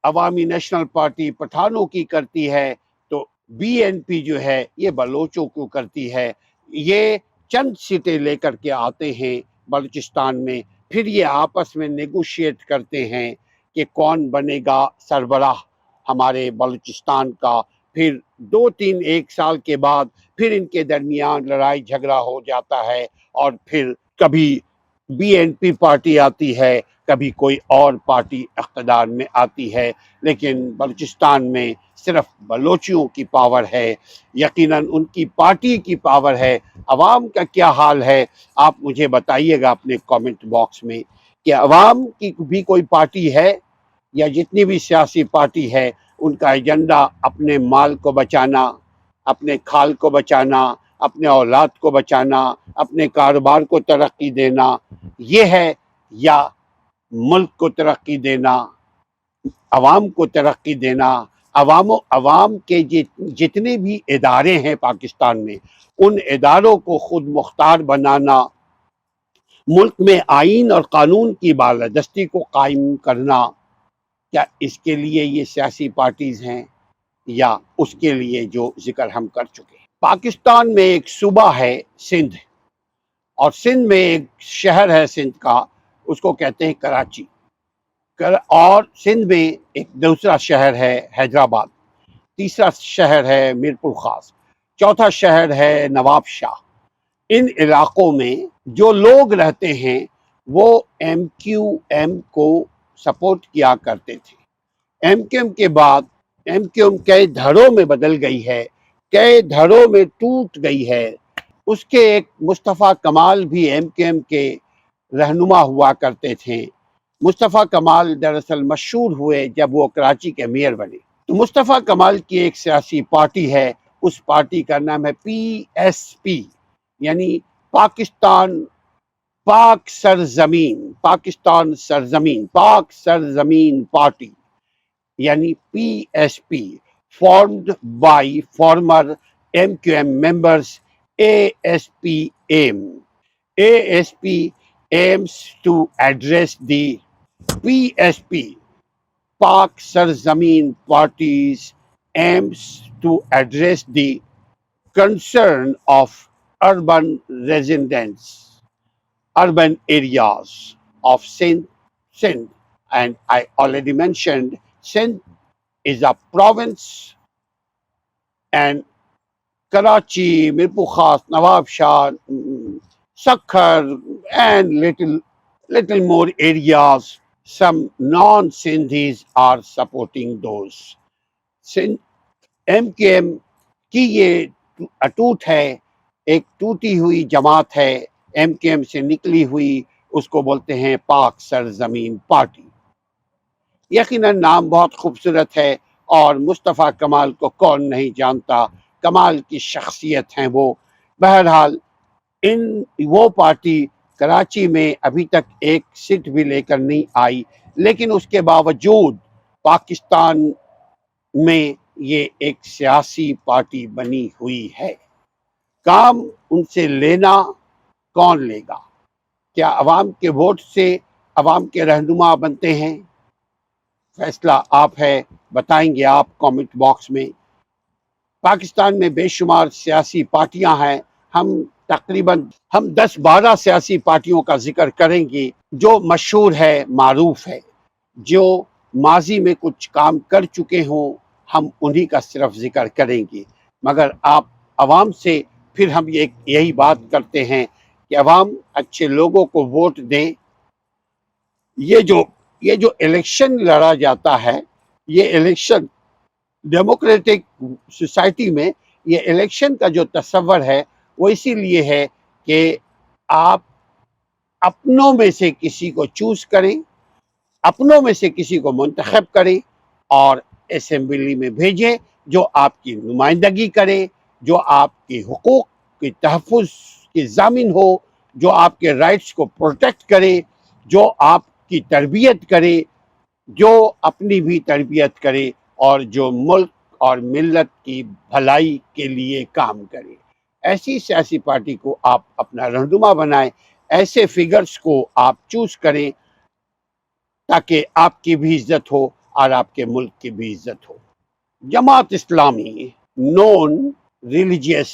عوامی نیشنل پارٹی پٹھانوں کی کرتی ہے، تو بی این پی جو ہے یہ بلوچوں کو کرتی ہے۔ یہ چند سیٹیں لے کر کے آتے ہیں بلوچستان میں، پھر یہ آپس میں نیگوشیٹ کرتے ہیں کہ کون بنے گا سربراہ ہمارے بلوچستان کا۔ پھر 1 سال کے بعد پھر ان کے درمیان لڑائی جھگڑا ہو جاتا ہے، اور پھر کبھی بی این پی پارٹی آتی ہے، کبھی کوئی اور پارٹی اقتدار میں آتی ہے، لیکن بلوچستان میں صرف بلوچیوں کی پاور ہے، یقیناً ان کی پارٹی کی پاور ہے۔ عوام کا کیا حال ہے آپ مجھے بتائیے گا اپنے کامنٹ باکس میں، کہ عوام کی بھی کوئی پارٹی ہے، یا جتنی بھی سیاسی پارٹی ہے ان کا ایجنڈا اپنے مال کو بچانا، اپنے کھال کو بچانا، اپنے اولاد کو بچانا، اپنے کاروبار کو ترقی دینا، یہ ہے، یا ملک کو ترقی دینا، عوام کو ترقی دینا؟ عوام کے جتنے بھی ادارے ہیں پاکستان میں، ان اداروں کو خود مختار بنانا، ملک میں آئین اور قانون کی بالادستی کو قائم کرنا، کیا اس کے لیے یہ سیاسی پارٹیز ہیں، یا اس کے لیے جو ذکر ہم کر چکے ہیں؟ پاکستان میں ایک صوبہ ہے سندھ، اور سندھ میں ایک شہر ہے سندھ کا، اس کو کہتے ہیں کراچی، اور سندھ میں ایک دوسرا شہر ہے حیدرآباد، تیسرا شہر ہے میرپور خاص، چوتھا شہر ہے نواب شاہ۔ ان علاقوں میں جو لوگ رہتے ہیں وہ ایم کیو ایم کو سپورٹ کیا کرتے تھے۔ ایم کیو ایم کے بعد ایم کیو ایم کئی دھڑوں میں بدل گئی ہے، کئی دھڑوں میں ٹوٹ گئی ہے۔ اس کے ایک مصطفیٰ کمال بھی ایم کیو ایم کے رہنما ہوا کرتے تھے۔ مصطفیٰ کمال دراصل مشہور ہوئے جب وہ کراچی کے میئر بنے۔ تو مصطفیٰ کمال کی ایک سیاسی پارٹی ہے، اس پارٹی کا نام ہے پی ایس پی، یعنی پاکستان پاک سرزمین، پاکستان سرزمین، پاک سرزمین پارٹی، یعنی P S P, formed by former MQM members ASP-AIM. ASP aims to address the PSP, Pak Sarzameen Party's aims to address the concern of urban residents, urban areas of Sindh, and I already mentioned Sindh is a province, and Karachi, Mirpur Khas, Nawab Shah, Sakhar, and little more areas, some non-Sindhis are supporting those. Sindh M K M کی یہ اٹوٹ ہے، ایک ٹوٹی ہوئی جماعت ہے، M K M سے نکلی ہوئی، اس کو بولتے ہیں پاک سرزمین پارٹی۔ یقیناً نام بہت خوبصورت ہے، اور مصطفیٰ کمال کو کون نہیں جانتا، کمال کی شخصیت ہیں وہ۔ بہرحال وہ پارٹی کراچی میں ابھی تک ایک سیٹ بھی لے کر نہیں آئی، لیکن اس کے باوجود پاکستان میں یہ ایک سیاسی پارٹی بنی ہوئی ہے۔ کام ان سے لینا کون لے گا؟ کیا عوام کے ووٹ سے عوام کے رہنما بنتے ہیں؟ فیصلہ آپ ہے، بتائیں گے آپ کامنٹ باکس میں۔ پاکستان میں بے شمار سیاسی پارٹیاں ہیں، تقریباً ہم 10-12 سیاسی پارٹیوں کا ذکر کریں گے جو مشہور ہے، معروف ہے، جو ماضی میں کچھ کام کر چکے ہوں، ہم انہی کا صرف ذکر کریں گے۔ مگر آپ عوام سے پھر ہم یہی بات کرتے ہیں کہ عوام اچھے لوگوں کو ووٹ دیں۔ یہ جو الیکشن لڑا جاتا ہے، یہ الیکشن ڈیموکریٹک سوسائٹی میں یہ الیکشن کا جو تصور ہے وہ اسی لیے ہے کہ آپ اپنوں میں سے کسی کو چوز کریں، اپنوں میں سے کسی کو منتخب کریں اور اسمبلی میں بھیجیں جو آپ کی نمائندگی کرے، جو آپ کے حقوق کے تحفظ کے ضامن ہو، جو آپ کے رائٹس کو پروٹیکٹ کرے، جو آپ کی تربیت کرے، جو اپنی بھی تربیت کرے، اور جو ملک اور ملت کی بھلائی کے لیے کام کرے۔ ایسی سیاسی پارٹی کو آپ اپنا رہنما بنائیں، ایسے فگرز کو آپ چوز کریں تاکہ آپ کی بھی عزت ہو اور آپ کے ملک کی بھی عزت ہو۔ جماعت اسلامی نون ریلیجیس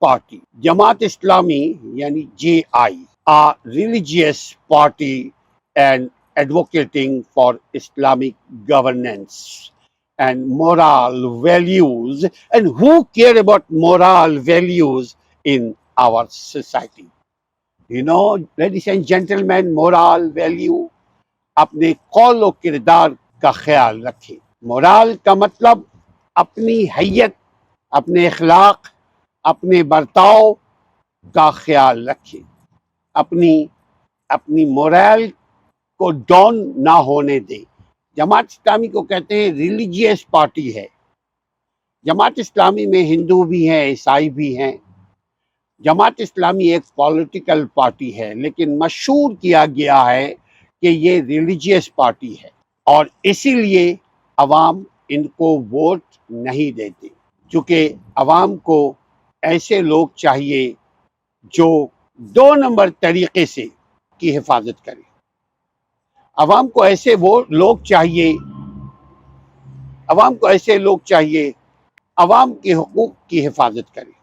پارٹی، جماعت اسلامی یعنی JI a religious party and advocating for Islamic governance and moral values, and who care about moral values in our society? You know, ladies and gentlemen, moral value، اپنے قول و کردار کا خیال رکھیں۔ مورال کا مطلب اپنی حیت، اپنے اخلاق، اپنے برتاؤ کا خیال رکھیں، اپنی مورال کو ڈاؤن نہ ہونے دیں۔ جماعت اسلامی کو کہتے ہیں ریلیجیس پارٹی ہے۔ جماعت اسلامی میں ہندو بھی ہیں، عیسائی بھی ہیں۔ جماعت اسلامی ایک پولیٹیکل پارٹی ہے، لیکن مشہور کیا گیا ہے کہ یہ ریلیجیس پارٹی ہے، اور اسی لیے عوام ان کو ووٹ نہیں دیتے، چونکہ عوام کو ایسے لوگ چاہیے جو 2 نمبر طریقے سے کی حفاظت کریں۔ عوام کو ایسے لوگ چاہیے عوام کے حقوق کی حفاظت کریں۔